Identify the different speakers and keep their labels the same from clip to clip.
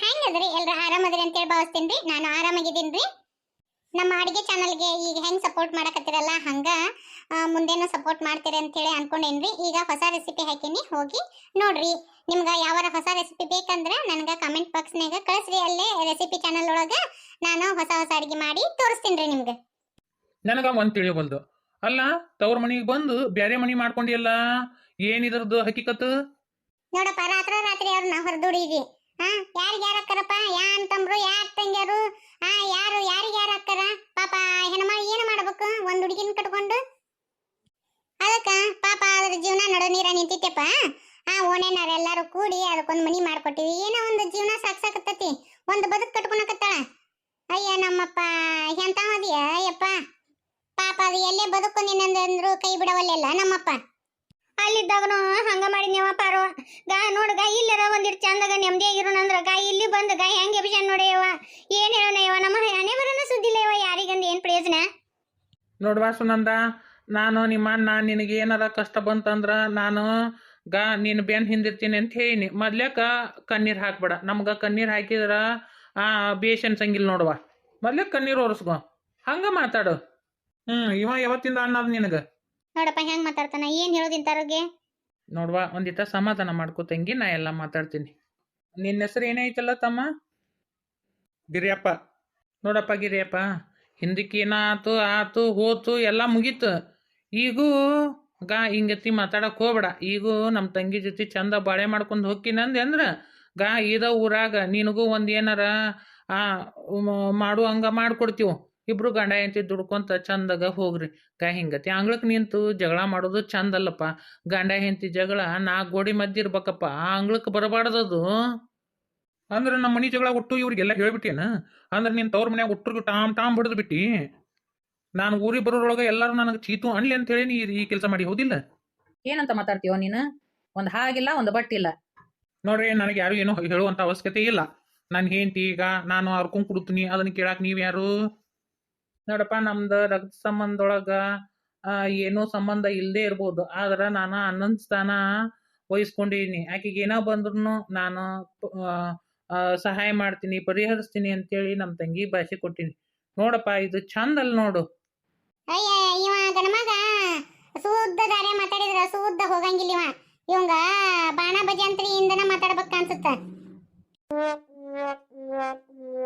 Speaker 1: ಹೆಂಗದ್ರಿ ಎಲ್ರು ಆರಾಮದ್ರಿ ಅಂತೇಳಿ ಭಾವಿಸ್ತೀನಿ. ನಾನು ಆರಾಮಾಗಿದ್ದೀನಿ. ನಮ್ಮ ಅಡಿಗೆ ಚಾನಲ್ಗೆ ಈಗ ಹೆಂಗ್ ಸಪೋರ್ಟ್ ಮಾಡಕತ್ತಿರಲ್ಲ ಹಂಗ ಮುಂದೇನು ಸಪೋರ್ಟ್ ಮಾಡ್ತೀರಿ ಅಂತೇಳಿ ಅನ್ಕೊಂಡೇನ್ರಿ. ಈಗ ಹೊಸ ರೆಸಿಪಿ ಹಾಕಿನಿ, ಹೋಗಿ ನೋಡ್ರಿ. ನಿಮ್ಗೆ ಯಾವ ಹೊಸ ರೆಸಿಪಿ ಬೇಕಂದ್ರೆ ನನಗೆ ಕಮೆಂಟ್ ಬಾಕ್ಸ್ನಾಗ ಕಳಿಸ್ರಿ. ಅಲ್ಲೇ ರೆಸಿಪಿ ಚಾನಲ್ ಒಳಗೆ ನಾನು ಹೊಸ ಹೊಸ ಅಡಿಗೆ ಮಾಡಿ ತೋರಿಸ್ತೀನಿ ರೀ ನಿಮ್ಗೆ.
Speaker 2: ನನಗ ಒಂದ್ ತಿಳಿಯಬಲ್ದು. ಅಲ್ಲ, ತವ್ರ ಮನಿಗೆ ಬಂದು ಬ್ಯಾರೆ ಮನಿ ಮಾಡ್ಕೊಂಡಿಯಲ್ಲ, ಏನಿದ್ರದ್ದು ಹಕಿಕತ್?
Speaker 1: ನೋಡಪ್ಪ, ರಾತ್ರಿ ಅವ್ರನ್ನ ಹೊರದುಡಿದಿ. ಯಾರಿಗೆ ಯಾರು ಅಕ್ಕರಪ್ಪ? ಯಾ ಅಂತಂಬ್ರು, ಯಾ ತಂಗ್ಯಾರು, ಯಾರು ಯಾರಿಗೆ ಯಾರು ಅಕ್ಕರ? ಪಾಪ ಹೆಣ್ಮಗಳು ಏನು ಮಾಡ್ಬೇಕು ಒಂದ್ ಹುಡುಗಿನ ಕಟ್ಕೊಂಡು? ಅದಕ್ಕ ಪಾಪ ಅದ್ರ ಜೀವನ ನಡು ನೀರ ನಿಂತಿತ್ತಪ್ಪ. ಓಣೆನಾರೆಲ್ಲರೂ ಕೂಡಿ ಅದಕ್ಕೊಂದು ಮನಿ ಮಾಡ್ಕೊಟ್ಟಿವಿ. ಏನೋ ಒಂದು ಜೀವನ ಸಾಕ್ಸಾಕತ್ತತಿ, ಒಂದು ಬದುಕು ಕಟ್ಕೊಳಕತ್ತಾಳ. ಅಯ್ಯ ನಮ್ಮಪ್ಪ ಎಂತವದಿಯ ಯಪ್ಪ. ಪಾಪ ಅದು ಎಲ್ಲೇ ಬದುಕೊಂಡಿನಂದ್ರು ಕೈ ಬಿಡವಲ್ಲೆಲ್ಲ ನಮ್ಮಪ್ಪ. ಅಲ್ಲಿದ್ದಾಗನು ಹಂಗ ಮಾಡಿದ್ನೇವ ಪಾರೋ. ನೋಡ್ಗ ಇಲ್ಲರ ಒಂದಿಟ್ಟು ಚಂದಾಗ ನೆಮ್ಮದಿಯಾಗಿರೋಣಂದ್ರ ಇಲ್ಲಿ ಬಂದ ಹೆಂಗೆ ಅಭಿಷಾನ್ ನೋಡ್ಯವ. ಏನ್ ಹೇಳೋಣ ನಮ್ಮ ಹಣೆ ಬರೋಣ ಸುದ್ದಿಲ್ಲ ಇವ. ಯಾರಿಗಂದ ಏನ್ ಪ್ರಯೋಜನ?
Speaker 2: ನೋಡ್ವಾ ಸುನಂದ, ನಾನು ನಿಮ್ಮ ಅಣ್ಣ ನಿನಗೆ ಏನಾರ ಕಷ್ಟ ಬಂತಂದ್ರ ನಾನು ನೀನು ಬೆನ್ ಹಿಂದಿರ್ತೀನಿ ಅಂತ ಹೇಳಿನಿ. ಮೊದ್ಲೇಕ ಕಣ್ಣೀರ್ ಹಾಕ್ಬೇಡ. ನಮ್ಗ ಕಣ್ಣೀರ್ ಹಾಕಿದ್ರ ಬೇಷ್ ಅನ್ಸಂಗಿಲ್ಲ ನೋಡುವ. ಮೊದ್ಲೇಕ ಕಣ್ಣೀರ್ ಒರೆಸ್ಕೊ, ಹಂಗ ಮಾತಾಡು. ಇವ ಯಾವತ್ತಿಂದ ಅಣ್ಣ ಅದ್ ನಿನಗ?
Speaker 1: ನೋಡಪ್ಪ ಹೆಂಗ್ ಮಾತಾಡ್ತಾನ, ಏನ್ ಹೇಳೋದಿಂತಾರೋಗೆ?
Speaker 2: ನೋಡ್ವಾ, ಒಂದಿಟ ಸಮಾಧಾನ ಮಾಡ್ಕೋ ತಂಗಿ, ನಾ ಎಲ್ಲ ಮಾತಾಡ್ತೀನಿ. ನಿನ್ನ ಹೆಸರು ಏನೈತಲ್ಲ ತಮ್ಮ? ಗಿರಿಯಪ್ಪ. ನೋಡಪ್ಪ ಗಿರಿಯಪ್ಪ, ಹಿಂದಕ್ಕೆ ಏನಾತು ಆತು ಹೋತು ಎಲ್ಲ ಮುಗೀತು. ಈಗೂ ಹಿಂಗತಿ ಮಾತಾಡಕ್ ಹೋಗ್ಬೇಡ. ಈಗೂ ನಮ್ಮ ತಂಗಿ ಜೊತೆ ಚಂದ ಬಾಳೆ ಮಾಡ್ಕೊಂಡು ಹೋಗ್ತೀನಂದೆ ಅಂದ್ರೆ ಇದ ಊರಾಗ ನಿನಗೂ ಒಂದು ಏನಾರ ಮಾಡು ಹಂಗ ಮಾಡ್ಕೊಡ್ತೀವಿ. ಇಬ್ರು ಗಂಡ ಹೆಂಡತಿ ದುಡ್ಕೊಂತ ಚಂದಾಗ ಹೋಗ್ರಿ. ಹಿಂಗತಿ ಅಂಗ್ಳಕ್ಕೆ ನಿಂತು ಜಗಳ ಮಾಡೋದು ಚಂದಲ್ಲಪ್ಪ. ಗಂಡ ಹೆಂಡತಿ ಜಗಳ 4 ಗೋಡಿ ಮಧ್ಯೆ ಇರ್ಬೇಕಪ್ಪ, ಅಂಗ್ಳಕ್ಕೆ ಬರಬಾರ್ದದು. ಅಂದ್ರೆ ನಮ್ಮ ಮನೆ ಜಗಳ ಒಟ್ಟು ಇವ್ರಿಗೆಲ್ಲ ಹೇಳ್ಬಿಟ್ಟೇನ? ಅಂದ್ರೆ ನೀನು ತವ್ರ ಮನ್ಯಾಗ ಒಟ್ಟರು ಟಾಮ್ ಬಡ್ದು ಬಿಟ್ಟಿ. ನಾನು ಊರಿಗೆ ಬರೋರೊಳಗೆ ಎಲ್ಲರೂ ನನಗೆ ಚೀತು ಅನ್ಲಿ ಅಂತ ಹೇಳಿ ನೀ ಈ ಕೆಲಸ ಮಾಡಿ, ಹೌದಿಲ್ಲ?
Speaker 3: ಏನಂತ ಮಾತಾಡ್ತೀವೋ ನೀನು? ಒಂದು ಹಾಗಿಲ್ಲ, ಒಂದು ಬಟ್ಟಿಲ್ಲ.
Speaker 2: ನೋಡ್ರಿ, ನನಗೆ ಯಾರು ಏನೋ ಹೇಳುವಂತ ಅವಶ್ಯಕತೆ ಇಲ್ಲ. ನಾನು ಹೆಂಡತಿ, ಈಗ ನಾನು ಹರ್ಕೊಂಡ್ ಕೊಡ್ತೀನಿ, ಅದನ್ನ ಕೇಳಾಕ ನೀವ್ ಯಾರು? ನೋಡಪ್ಪ, ನಮ್ದು ರಕ್ತ ಸಂಬಂಧದೊಳಗ ಏನೋ ಸಂಬಂಧ ಇಲ್ಲದೆ ಇರ್ಬೋದು, ಆದ್ರೆ ನಾನು ಅಣ್ಣನ ಸ್ಥಾನ ವಹಿಸ್ಕೊಂಡಿನಿ. ಆಕೆಗೆ ಏನೋ ಬಂದ್ರು ನಾನು ಸಹಾಯ ಮಾಡ್ತೀನಿ, ಪರಿಹರಿಸ್ತೀನಿ ಅಂತೇಳಿ ನಮ್ಮ ತಂಗಿ ಭಾಷೆ ಕೊಟ್ಟಿನಿ. ನೋಡಪ್ಪ, ಇದು ಚಂದ ಅಲ್ಲ ನೋಡು.
Speaker 1: ಅಯ್ಯ ಇವ ಗಣಮಗ ಶುದ್ಧ ದಾರ್ಯ ಮಾತಾಡಿದ್ರ ಶುದ್ಧ ಹೋಗಂಗಿಲ್ಲ. ಇವಂಗ ಬಾಣ ಭಜಂತ್ರಿಯಿಂದನ ಮಾತಾಡ್ಬೇಕ ಅನ್ಸುತ್ತ.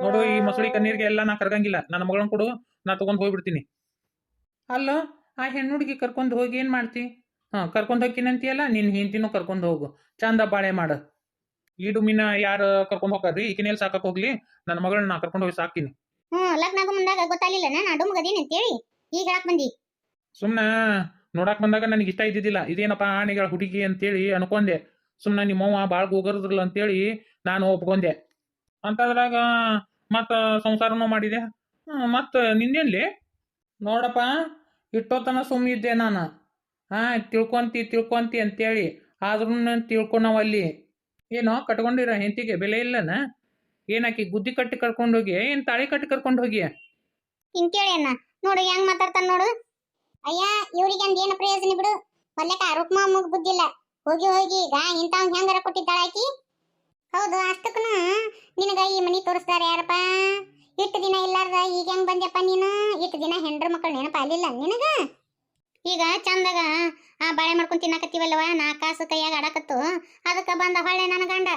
Speaker 2: ನೋಡು, ಈ ಮಸಳಿ ಕಣ್ಣೀರಿಗೆ ಎಲ್ಲ ನಾ ಕರ್ಗಂಗಿಲ್ಲ. ನನ್ನ ಮಗಳನ್ನ ಕೊಡು, ನಾ ತಗೊಂಡ್ ಹೋಗ್ಬಿಡ್ತೀನಿ. ಅಲ್ಲೋ, ಆ ಹೆಣ್ಣು ಹುಡುಗಿ ಕರ್ಕೊಂಡು ಹೋಗಿ ಏನ್ ಮಾಡ್ತಿ? ಕರ್ಕೊಂಡು ಹೋಗ್ತೀನಂತೀಯಲ್ಲ, ನಿನ್ನ ಹೆಂಡತಿನೂ ಕರ್ಕೊಂಡು ಹೋಗು, ಚಂದ ಬಾಳೆ ಮಾಡು. ಈ ಡುಮಿನ ಯಾರು ಕರ್ಕೊಂಡು ಹೋಗ್ರಿ? ಈಕಿನೆಲ್ಲಿ ಸಾಕಕ್ ಹೋಗ್ಲಿ? ನನ್ನ ಮಗಳನ್ನ ನಾ ಕರ್ಕೊಂಡು ಹೋಗಿ ಸಾಕ್ತೀನಿ.
Speaker 1: ಲಗ್ನಾಗ ಮುಂದಾಗ ಗೊತ್ತಾಗ್ಲಿಲ್ಲ ನಾ ಡುಮ್ಗದೀನಿ ಅಂತೇಳಿ ಈಗ ಹೇಳಕ್ ಬಂದಿ?
Speaker 2: ಸುಮ್ನ ನೋಡಕ್ ಬಂದಾಗ ನನಗೆ ಇಷ್ಟ ಇದ್ದಿದ್ದಿಲ್ಲ. ಇದೇನಪ್ಪ ಆನೆಗಳ ಹುಡುಗಿ ಅಂತೇಳಿ ಅನ್ಕೊಂಡೆ. ಸುಮ್ನ ನಿಮ್ಮವ್ವ ಬಾಳ್ ಹೋಗರದ್ರಲ್ಲ ಅಂತೇಳಿ ನಾನು ಒಪ್ಕೊಂಡೆ. ಅಂತದ್ರಾಗ ಮತ್ತ ಸಂಸಾರನೂ ಮಾಡಿದೆ. ಮತ್ತ ನಿನ್ನೆಲ್ಲಿ ನೋಡಪ್ಪ, ಇಟ್ಟೋತನ ಸುಮ್ಮಿದ್ದೆ ನಾನು. ತಿಳ್ಕೊಂತಿ ಅಂತೇಳಿ, ಆದ್ರೂ ತಿಳ್ಕೊಳವಲ್ಲಿ. ಏನೋ ಕಟ್ಕೊಂಡಿರೋ ಹೆಂಡತಿಗೆ ಬೆಲೆ ಇಲ್ಲನ? ಏನಾಕಿ ಗುದ್ದಿ ಕಟ್ಟಿ ಕರ್ಕೊಂಡು ಹೋಗಿ, ಏನ್ ತಾಳಿ ಕಟ್ಟಿ ಕರ್ಕೊಂಡು ಹೋಗಿ?
Speaker 1: ಹಿಂಗೇಳಿ ಅಣ್ಣ ನೋಡು ಹೆಂಗ್ ಮಾತಾಡ್ತಾನ ನೋಡು. ಅಯ್ಯ ಇವ್ರಿಗೆ ಅಂದ್ ಏನು ಪ್ರಯೋಜನ ಬಿಡು. ಮೊದ್ಲಕ ರೂಕ್ಮ ಮುಗ್ ಬುದ್ಧಿಲ್ಲ. ಹೋಗಿ ಈಗ ಇಂಥವ್ ಹೆಂಗಾರ ಕೊಟ್ಟಿದ್ದಾಳ ಆಕಿ? ಹೌದು, ಅಷ್ಟಕ್ಕೂ ನಿನಗ ಈ ಮನಿ ತೋರಿಸ್ತಾರ ಯಾರಪ್ಪ? ಇಟ್ಟು ದಿನ ಇಲ್ಲಾರ್ದ ಈಗ ಹೆಂಗ್ ಬಂದ್ಯಪ್ಪ ನೀನು? ಇಟ್ಟು ದಿನ ಹೆಂಡ್ರ ಮಕ್ಕಳು ನೆನಪ ಅಲ್ಲಿಲ್ಲ ನಿನಗ? ಈಗ ಚಂದಾಗ ಬಾಳೆ ಮಾಡ್ಕೊಂಡ್ ತಿನ್ನಕತ್ತೀವಲ್ಲವ, 4 ಕಾಸು ಕೈಯಾಗ ಆಡಕತ್ತು, ಅದಕ್ಕ ಬಂದ ಹೊಳ್ಳೆ ನನ್ನ ಗಂಡ.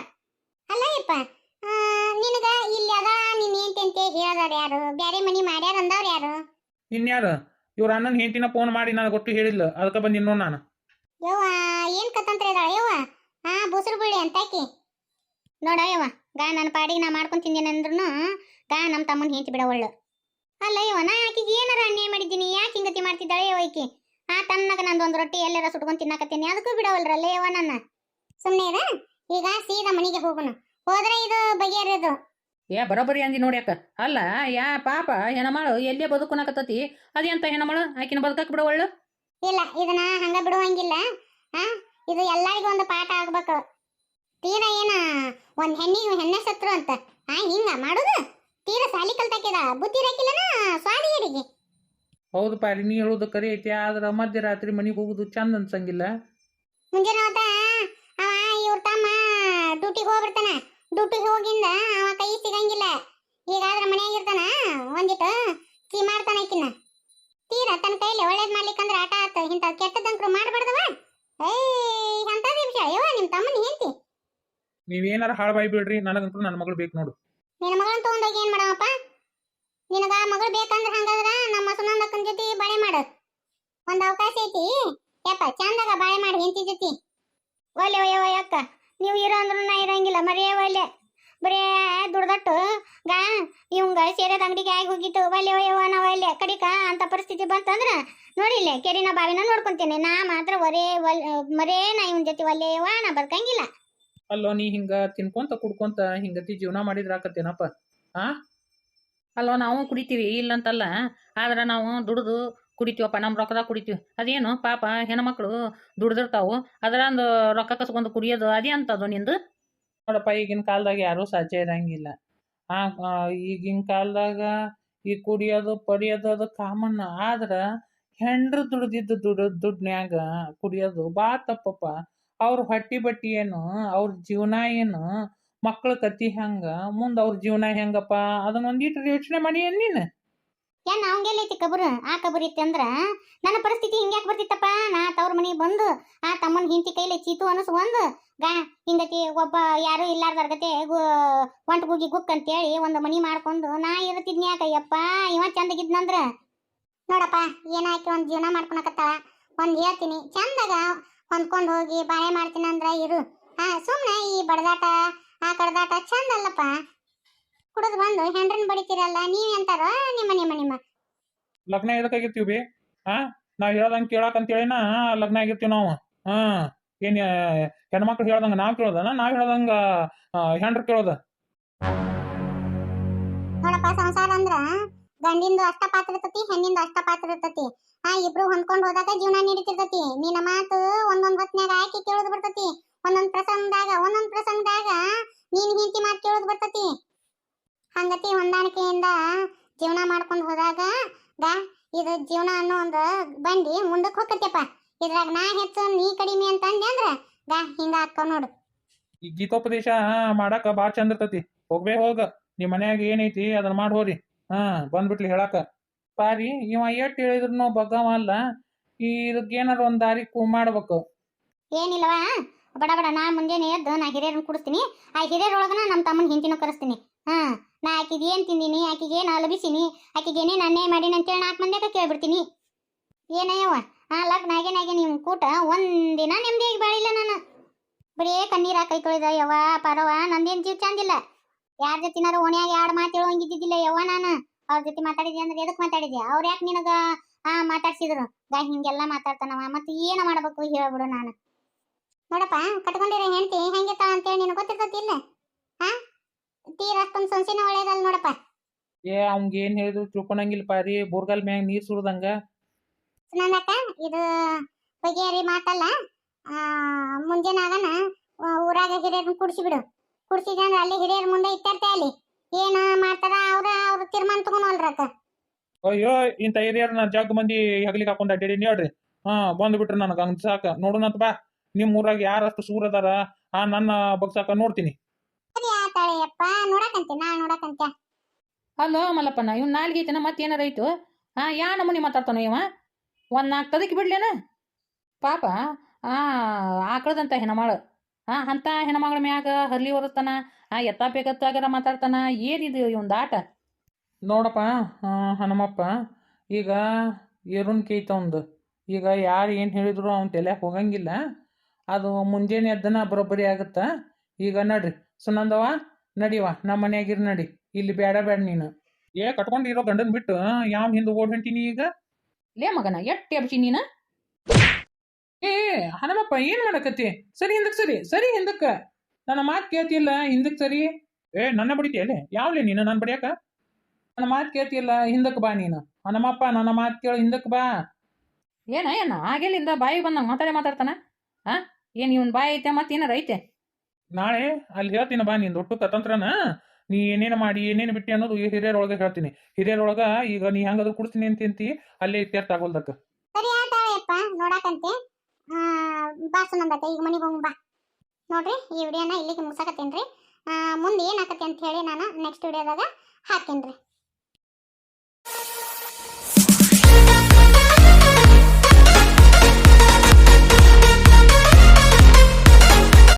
Speaker 1: ಅಲ್ಲ ಯಪ್ಪ, ನಿನಗ ಇಲ್ಲಿ ಅದ ನಿನ್ ಏಂತೆ ಹೇಳ್ದಾರ ಯಾರು? ಬ್ಯಾರೆ ಮನಿ ಮಾಡ್ಯಾರ ಅಂದವ್ರ ಯಾರು?
Speaker 2: ಇನ್ಯಾರು? ಇವ್ರ ಅಣ್ಣನ ಹೆಂಡತಿನ ಫೋನ್ ಮಾಡಿ ನನಗೆ ಗೊತ್ತು ಹೇಳಿಲ್ಲ, ಅದಕ್ಕೆ ಬಂದಿನ ನಾನು.
Speaker 1: ಯವ್ವ ಏನ್ ಕತ್ತಂತ್ರ ಇದಾಳ ಯವ್ವ? ಬೂಸರು ಬುಳ್ಳಿ ಅಂತಾಕಿ ನೋಡ ಯವ್ವ. ನನ್ನ ಪಾಡಿಗೆ ನಾ ಮಾಡ್ಕೊಂಡ್ ತಿಂದೇನಂದ್ರು ನಮ್ಮ ತಮ್ಮನ ಹೆಂಡತಿ ಬಿಡವಳ್ಳು. ಅಲ್ಲ ಯವ್ವ, ನಾ ಆಕಿಗೆ ಏನಾರ ಅನ್ಯಾಯ ಮಾಡಿದ್ದೀನಿ? ಯಾಕೆ ಹಿಂಗತಿ ಮಾಡ್ತಿದ್ದಾಳೆ ಯವ್ವ ಈಕಿ? ತನ್ನಗ ನಂದೊಂದು ರೊಟ್ಟಿ ಎಲ್ಲಾರ ಸುಟ್ಕೊಂಡ್ ತಿನ್ನಾಕತ್ತೀನಿ, ಅದಕ್ಕೂ ಬಿಡವಲ್ರಲ್ಲ ಯವ್ವ ನನ್ನ. ಸುಮ್ಮನೆ ಇರ, ಈಗ ಸೀದಾ ಮನೆಗೆ ಹೋಗೋಣ. ಹೋದ್ರೆ ಇದು ಬಗೆಹರಿಯೋದು.
Speaker 3: ಬರೋಬ್ಬರಿ ಅಂದಿ ನೋಡ್ಯಾಕ. ಅಲ್ಲ, ಪಾಪ ಹೆಣಮಾಳು ಎಲ್ಲೇ ಬದುಕುನಕತ್ತತಿ, ಅದೆಂತ ಹೆಣಮಾಳು? ಆಕಿನ ಬದುಕಕ್ ಬಿಡವಳ್ಳು?
Speaker 1: ಇಲ್ಲ, ಇದನ್ನ ಹಂಗ ಬಿಡುವಂಗಿಲ್ಲ. ಇದು ಎಲ್ಲರಿಗೂ ಒಂದು ಪಾಠ ಆಗ್ಬೇಕು. ತೀರಾ ಏನ ಒಂದ್ ಹೆಣ್ಣೆ ಸತ್ರು ಅಂತ ಹಿಂಗ ಮಾಡುದು? ತೀರಾ ಸಾಲಿ ಕಲ್ತಾಕಿದ ಬುದ್ಧಿ ಇರಾಕಿಲ್ಲನ ಸ್ವಾದಿಯರಿಗೆ?
Speaker 2: ಹೌದು ಪಾರಿ, ನೀ ಹೇಳೋದು ಕರಿ ಐತಿ. ಆದ್ರ ಮಧ್ಯರಾತ್ರಿ ಮನೆಗೆ ಹೋಗುದು ಚಂದ ಅನ್ಸಂಗಿಲ್ಲ.
Speaker 1: ಮುಂಜಾನೆ ಹೊತ್ತ ಇವ್ರ ತಮ್ಮ ಡ್ಯೂಟಿಗೆ ಹೋಗ್ಬಿಡ್ತಾನ. ಡ್ಯೂಟಿಗೆ ಹೋಗಿಂದ ಅವ ಕೈ ಸಿಗಂಗಿಲ್ಲ. ಈಗಾದ್ರ ಮನ್ಯಾಗ ಇರ್ತಾನ, ಒಂದಿಟ್ಟು ಕೀ ಮಾಡ್ತಾನ ಆಕಿನ. ತೀರ ತನ್ನ ಕೈಲಿ ಒಳ್ಳೇದ್ ಮಾಡ್ಲಿಕ್ಕಂದ್ರ ಆಟ ಆತ. ಇಂಥ ಕೆಟ್ಟದಂಕ್ರು ಮಾಡ್ಬಾರ್ದವ. ಏಯ್ ಅಂತದೇ ವಿಷಯ ಯವ್ವ ನಿಮ್ ತಮ್ಮನ ಹೆಂಡತಿ.
Speaker 2: ನೀವೇನಾರ ಹಾಳು ಬಾಯಿ ಬಿಡ್ರಿ, ನನಗಂತೂ ನನ್ನ ಮಗಳು ಬೇಕು ನೋಡು.
Speaker 1: ನಿನ್ನ ಮಗಳನ್ನ ತಗೊಂಡೋಗಿ ಏನ್ ಮಾಡವಪ್ಪ? ನಿನಗ ಮಗಳು ಬೇಕಂದ್ರ ಹಂಗಾದ್ರ ನಮ್ಮ ಸುನಂದಕ್ಕನ ಜೊತೆ ಬಾಳೆ ಮಾಡು. ಒಂದ್ ಅವಕಾಶ ಐತಿ ಯಪ್ಪ, ಚಂದಾಗ ಬಾಳೆ ಮಾಡಿ ಹೆಂಡತಿ ಜೊತೆ. ಒಲ್ಲೆ ಒಯ್ಯವ ಅಕ್ಕ, ನೀವು ಇರೋ ಅಂದ್ರೂ ನಾ ಇರಂಗಿಲ್ಲ. ಮರೇ ಒಲ್ಲೆ ಬರೇ ದುಡ್ದಟ್ಟು ಗಾ ಇವಂಗ ಸೇರದ ಅಂಗಡಿಗೆ ಆಗಿ ಹೋಗಿತ್ತು. ಒಲ್ಲೆ ಒಯ್ಯವ ನಾವು ಒಲ್ಲೆ ಕಡಿಕ ಅಂತ ಪರಿಸ್ಥಿತಿ ಬಂತಂದ್ರ ನೋಡಿಲ್ಲ ಕೆರಿನ ಬಾವಿನ ನೋಡ್ಕೊಂತೇನೆ. ನಾ ಮಾತ್ರ ಮರೇ ನಾ ಇವನ್ ಜೊತೆ ಒಲ್ಲೆಯವ ನಾ ಬದುಕಂಗಿಲ್ಲ.
Speaker 2: ಅಲ್ಲೋ ನೀ ಹಿಂಗ ತಿನ್ಕೊಂತ ಕುಡ್ಕೊಂತ ಹಿಂಗತಿ ಜೀವನ ಮಾಡಿದ್ರ ಆಕತ್ತೇನಪ್ಪ?
Speaker 3: ಅಲ್ವ ನಾವು ಕುಡಿತೀವಿ ಇಲ್ಲಂತಲ್ಲ, ಆದ್ರೆ ನಾವು ದುಡಿದು ಕುಡಿತೀವಪ್ಪ, ನಮ್ಮ ರೊಕ್ಕದಾಗ ಕುಡಿತೀವಿ. ಅದೇನು ಪಾಪ ಹೆಣ್ಮಕ್ಳು ದುಡ್ದಿರ್ತಾವು, ಅದರಂದು ರೊಕ್ಕ ಕಸ್ಕೊಂಡು ಕುಡಿಯೋದು ಅದೇ ಅಂತದು ನಿಂದು.
Speaker 2: ನೋಡಪ್ಪ, ಈಗಿನ ಕಾಲದಾಗ ಯಾರೂ ಸಾಧ್ಯ ಇರಂಗಿಲ್ಲ. ಈಗಿನ ಕಾಲದಾಗ ಈ ಕುಡಿಯೋದು ಪಡಿಯೋದು ಅದು ಕಾಮನ್. ಆದ್ರೆ ಹೆಂಡ್ರು ದುಡ್ದಿದ್ದು ದುಡ್ನ್ಯಾಗ ಕುಡಿಯೋದು ಭಾಳ ತಪ್ಪಪ್ಪ. ಅವ್ರ ಹೊಟ್ಟಿ ಬಟ್ಟಿ ಏನು, ಅವ್ರ ಜೀವನ ಏನು, ಮಕ್ಳ ಕತಿ ಹೆಂಗ, ಮುಂದೆ ಅವ್ರ ಜೀವನ ಹೆಂಗಪ್ಪ, ಅದನ್ನ ಒಂದಿಟ್ಟು ಯೋಚನೆ ಮಾಡಿ ನೀನು.
Speaker 1: ಏನ್ ಅವಂಗೆಲ್ಲೈತಿ ಕಬರು? ಆ ಕಬರ್ ಇತ್ತು ಅಂದ್ರ ನನ್ನ ಪರಿಸ್ಥಿತಿ ಹಿಂಗ್ಯಾಕ್ ಬರ್ತಿತ್ತಪ್ಪ? ನಾ ತವ್ರ ಮನೆಗೆ ಬಂದು ಆ ತಮ್ಮನ ಹಿಂತಿ ಕೈಲಿ ಚೀತು ಅನಸು ಒಂದು ಗಾ ಹಿಂಗತಿ ಒಬ್ಬ ಯಾರು ಇಲ್ಲಾರ್ದಾರ ಗತೆ ಒಂಟ್ ಗುಗಿ ಗುಕ್ ಅಂತೇಳಿ ಒಂದು ಮನಿ ಮಾಡ್ಕೊಂಡು ನಾ ಇರ್ತಿದ್ನಿ. ಯಾಕಯ್ಯಪ್ಪ ಇವ ಚಂದಗಿದ್ನಂದ್ರ ನೋಡಪ್ಪ, ಏನಾಯ್ತು ಒಂದ್ ಜೀವನ ಮಾಡ್ಕೊಳಕತ್ತಾಳ. ಒಂದ್ ಹೇಳ್ತೀನಿ, ಚಂದಾಗ ಹೊಂದ್ಕೊಂಡು ಹೋಗಿ ಬಾಳೆ ಮಾಡ್ತೀನಿ ಅಂದ್ರ ಇರು. ಸುಮ್ನೆ ಈ ಬಡದಾಟ ಆ ಕಡದಾಟ ಚಂದ ಅಲ್ಲಪ್ಪ. ಕುಡಿದು ಬಂದು ಹೆಂಡ್ರನ್ ಬಡಿತೀರಲ್ಲ, ನೀವೆಂತಾರ ನಿಮ್ಮ
Speaker 2: ಲಗ್ನ ಎದಕ್ಕಾಗಿರ್ತೀವಿ ಬಿ? ನಾವ್ ಹೇಳ್ದಂಗೆ ಕೇಳಕಂತೇಳಿನ ಲಗ್ನ ಆಗಿರ್ತೀವಿ ನಾವು. ಏನ್ ಹೆಣ್ಮಕ್ಳು ಹೇಳ್ದಂಗ ನಾವ್ ಕೇಳೋದನ? ನಾವ್ ಹೇಳ್ದಂಗ ಹೆಂಡ್ರು ಕೇಳೋದ?
Speaker 1: ನೋಡಪ್ಪ, ಸಂಸಾರ ಅಂದ್ರ ಗಂಡಿಂದು ಅಷ್ಟ ಪಾತ್ರ ಇರ್ತತಿ, ಹೆಣ್ಣಿಂದು ಅಷ್ಟ ಪಾತ್ರ ಇರ್ತತಿ. ಇಬ್ರು ಹೊಂದ್ಕೊಂಡು ಹೋದಾಗ ಜೀವನ ನಡೀತಿರ್ತತಿ. ನಿನ್ನ ಮಾತು ಒಂದೊಂದ್ ಹೊತ್ನ್ಯಾಗ ಆಯ್ಕೆ ಕೇಳೋದು ಬರ್ತತಿ. ಒಂದೊಂದ್ ಪ್ರಸಂಗದಾಗ ನೀನ್ ಹೆಂಡತಿ ಮಾತು ಕೇಳೋದು ಬರ್ತತಿ. ಹಂಗತಿ ಹೊಂದಾಣಿಕೆಯಿಂದ ಜೀವನ ಮಾಡ್ಕೊಂಡು ಹೋದಾಗ ಇದು ಜೀವನ ಅನ್ನೋ ಒಂದು ಬಂಡಿ ಮುಂದಕ್ಕೆ ಹೋಗತ್ತಪ್ಪ. ಇದ್ರಾಗ ನಾ ಹೆಚ್ಚು ನೀ ಕಡಿಮೆ ಅಂತ ಅಂದೆ ಅಂದ್ರ ಹಿಂಗ ಹಾಕವ್ ನೋಡು.
Speaker 2: ಈ ಗೀತೋಪದೇಶ ಮಾಡಾಕ ಭಾಳ ಚಂದ ಇರ್ತತಿ. ಹೋಗ ನಿಮ್ ಮನ್ಯಾಗ ಏನೈತಿ ಅದನ್ನ ಮಾಡಿ ಹೋರಿ. ಬಂದ್ಬಿಟ್ಲಿ ಹೇಳಾಕ. ಪಾರಿ ಇವ ಎಟ್ ಹೇಳಿದ್ರು ಬಗ್ಗವ ಅಲ್ಲ. ಇದಕ್ಕೆ ಏನಾರ ಒಂದ್ ದಾರಿ ಮಾಡ್ಬೇಕು.
Speaker 1: ಏನಿಲ್ಲವಾ, ಬಡ ನಾ ಮುಂಜಾನೆ ಎದ್ದು ನಾ ಹಿರಿಯರನ್ನ ಕುಡಿಸ್ತೀನಿ. ಆ ಹಿರಿಯರೊಳಗನ ನಮ್ಮ ತಮ್ಮನ ಹಿಂತಿನೂ ಕರೆಸ್ತೀನಿ. ನಾ ಆಕಿಗೆ ಏನ್ ತಿಂದಿನಿ, ಆಕಿಗೆ ಏನ್ ಲಭಿಸಿನಿ, ಆಕಿಗೆ ಏನೇನು ಅನ್ಯಾಯ ಮಾಡೀನಿ ಅಂತೇಳಿ 4 ಮಂದಿಯಾಗ ಕೇಳ್ಬಿಡ್ತೀನಿ. ಏನಯ್ಯವ ಲಗ್ನ ಆಗೇನಾಗೆ ನಿಮ್ ಕೂಟ ಒಂದಿನ ನೆಮ್ಮದಿಯಾಗಿ ಬಾಳಿಲ್ಲ. ನಾನು ಬರೀ ಕಣ್ಣೀರ ಕೈ ತೊಳಿದ ಯವ್ವ ಪರವ. ನಂದೇನ್ ಜೀವ ಚಂದಿಲ್ಲ. ಯಾರ ಜೊತಿನಾರು ಓಣ್ಯಾಗ 2 ಮಾತು ಹೇಳುವಂಗಿದ್ದಿದ್ದಿಲ್ಲ ಯವ್ವ. ನಾನು ಅವ್ರ ಜೊತೆ ಮಾತಾಡಿದ್ದೆ ಅಂದ್ರೆ ಎದಕ್ ಮಾತಾಡಿದ್ದೆ? ಅವ್ರ ಯಾಕೆ ನಿನಗ ಮಾತಾಡ್ಸಿದ್ರು? ಹಿಂಗೆಲ್ಲ ಮಾತಾಡ್ತಾನವ. ಮತ್ತೆ ಏನ ಮಾಡ್ಬೇಕು ಹೇಳ್ಬಿಡು. ನಾನು ನೋಡಪ್ಪ, ಕಟ್ಕೊಂಡಿರೋ ಹೆಂಡತಿ ಹೆಂಗಿರ್ತಾಳ ಅಂತೇಳಿ ನಿನಗೆ ಗೊತ್ತಿರ್ತತಿ ಇಲ್ಲ? ತೀರ ಅಷ್ಟೊಂದು ಸೊನ್ಸಿನ ಒಳ್ಳೇದಲ್ಲ ನೋಡಪ್ಪ.
Speaker 2: ಅವಂಗ ಏನ್ ಹೇಳಿದ್ರು ತಿಳ್ಕೊಳಂಗಿಲ್ಲ ಪಾರಿ. ಬೋರ್ಗಲ್ ಮ್ಯಾಗ ನೀರ್ ಸುಡ್ದಂಗ.
Speaker 1: ಸುನಂದಕ್ಕ, ಇದು ಬಗೆಹರಿ ಮಾತಲ್ಲ. ಮುಂಜಾನಾಗನ ಊರಾಗ ಹಿರಿಯರನ್ನ ಕುಡಿಸಿಬಿಡು. ಕುಡಿಸಿದ್ರೆ ಅಲ್ಲಿ ಹಿರಿಯರ ಮುಂದೆ ಇಟ್ಟಿರ್ತೆ. ಅಲ್ಲಿ ಏನ ಮಾಡ್ತಾರ ಅವ್ರ ತೀರ್ಮಾನ ತಗೊಂಡ್ರಕ್ಕ.
Speaker 2: ಅಯ್ಯೋ, ಇಂಥ ಹಿರಿಯರ್ನ ಜಗ್ ಮಂದಿ ಹಗಲಿಗೆ ಹಾಕೊಂಡ್ ಅಡ್ಡಾಡಿ ಹೇಳ್ರಿ. ಬಂದ್ಬಿಟ್ರಿ ನನಗ ಹಂಗ ಸಾಕ. ನೋಡುನಂತ ಬಾ, ನಿಮ್ ಊರಾಗ ಯಾರಷ್ಟು ಸೂರ್ ಅದಾರ ನನ್ನ ಬಗ್ಸಾಕ ನೋಡ್ತೀನಿ.
Speaker 1: ಸರಿ ಆತಾಳೆಯಪ್ಪ, ನೋಡಕಂತೆ ನಾ ನೋಡಕಂತೆ.
Speaker 3: ಅಲ್ಲೋ ಮಲ್ಲಪ್ಪನ, ಇವ್ ನಾಲ್ಗೆ ಐತನ ಮತ್ತೇನಾರ ಐತು? ಯಾ ನಮೂನಿ ಮಾತಾಡ್ತಾನ ಇವ? 4 ತದಕಿ ಬಿಡ್ಲೇನ ಪಾಪ. ಆಕಳದಂತ ಹೆಣ್ಮಗಳು ಅಂತ ಹೆಣ್ಮಗಳ ಮ್ಯಾಗ ಹರ್ಲಿ ಹೊರಸ್ತಾನ. ಎತ್ತಾಗರ ಮಾತಾಡ್ತಾನ. ಏನಿದು ಇವಂದು ಆಟ?
Speaker 2: ನೋಡಪ್ಪ ಹನುಮಪ್ಪ, ಈಗ ಏರುನ್ಕೆ ಐತ ಒಂದು. ಈಗ ಯಾರು ಏನು ಹೇಳಿದ್ರು ಅವ್ನ ತಲೆಯಾಗ ಹೋಗಂಗಿಲ್ಲ. ಅದು ಮುಂಜಾನೆ ಎದ್ದನ ಬರೋಬ್ಬರಿ ಆಗುತ್ತ. ಈಗ ನಡ್ರಿ ಸುನಂದವ, ನಡಿವ ನಮ್ಮ ಮನ್ಯಾಗಿರ್ ನಡಿ. ಇಲ್ಲಿ ಬೇಡ ನೀನು. ಕಟ್ಕೊಂಡಿರೋ ಗಂಡನ್ ಬಿಟ್ಟು ಯಾವ ಹಿಂದೆ ಓಡ್ ಹೊಂಟಿನಿ ಈಗ?
Speaker 3: ಲೇ ಮಗನ, ಎಟ್ಟು ಎಬ್ಸಿ ನೀನ?
Speaker 2: ಹನುಮಪ್ಪ, ಏನ್ ಮಾಡಕತ್ತಿ? ಸರಿ ಹಿಂದಕ್ ಸರಿ ಹಿಂದಕ್ಕ. ನನ್ನ ಮಾತು ಕೇಳ್ತಿಲ್ಲ, ಹಿಂದಕ್ ಸರಿ. ನನ್ನ ಬಡಿತೀಯಲ್ಲೇ? ಯಾವ್ಲೇ ನೀನು ನಾನು ಬಡಿಯಾಕ? ನನ್ನ ಮಾತು ಕೇಳ್ತಿಲ್ಲ, ಹಿಂದಕ್ಕೆ ಬಾ ನೀನು. ಹನುಮಪ್ಪ, ನನ್ನ ಮಾತು ಕೇಳು, ಹಿಂದಕ್ಕೆ ಬಾ.
Speaker 3: ಏನ ಆಗೇಲಿಂದ ಬಾಯಿ ಬಂದಂಗ ಮಾತಾಡ್ತಾನ? ಏನ್ ಇವನ್ ಬಾಯಿ ಐತೆ ಮತ್ತೇನಾರ ಐತೆ?
Speaker 2: ನಾಳೆ ಅಲ್ಲಿ ಹೇಳ್ತೀನಿ ಬಾ. ನೀನ್ ದೊಡ್ಡ ಕತಂತ್ರನ ನೀ ಏನೇನು ಮಾಡಿ ಏನೇನು ಬಿಟ್ಟಿ ಅನ್ನೋದು ಹಿರಿಯರೊಳಗೆ ಹೇಳ್ತೀನಿ. ಹಿರಿಯರೊಳಗ ಈಗ ನೀ ಹೆಂಗಾದ್ರು ಕುಡಿಸ್ತೀನಿ ಅಂತಿ ಅಲ್ಲೇ ಇತ್ಯರ್ಥ ಆಗೋಲ್ದಕ್ಕ.
Speaker 1: ಸರಿ ಆತಾಳೆಯಪ್ಪ, ನೋಡಕಂತೆ. ಬಾ ಸುನಂದಕ್ಕ, ಈಗ ಮನೆಗೆ ಹೋಗಿ ಬಾ. ನೋಡ್ರಿ, ಈ ವಿಡಿಯೋನ ಇಲ್ಲಿಗೆ ಮುಗಿಸಕತ್ತೇನ್ರಿ. ಮುಂದೆ ಏನಾಕತಿ ಅಂತ ಹೇಳಿ ನಾನು ನೆಕ್ಸ್ಟ್ ವಿಡಿಯೋದಾಗ ಹಾಕ್ತೀನಿ ರೀ.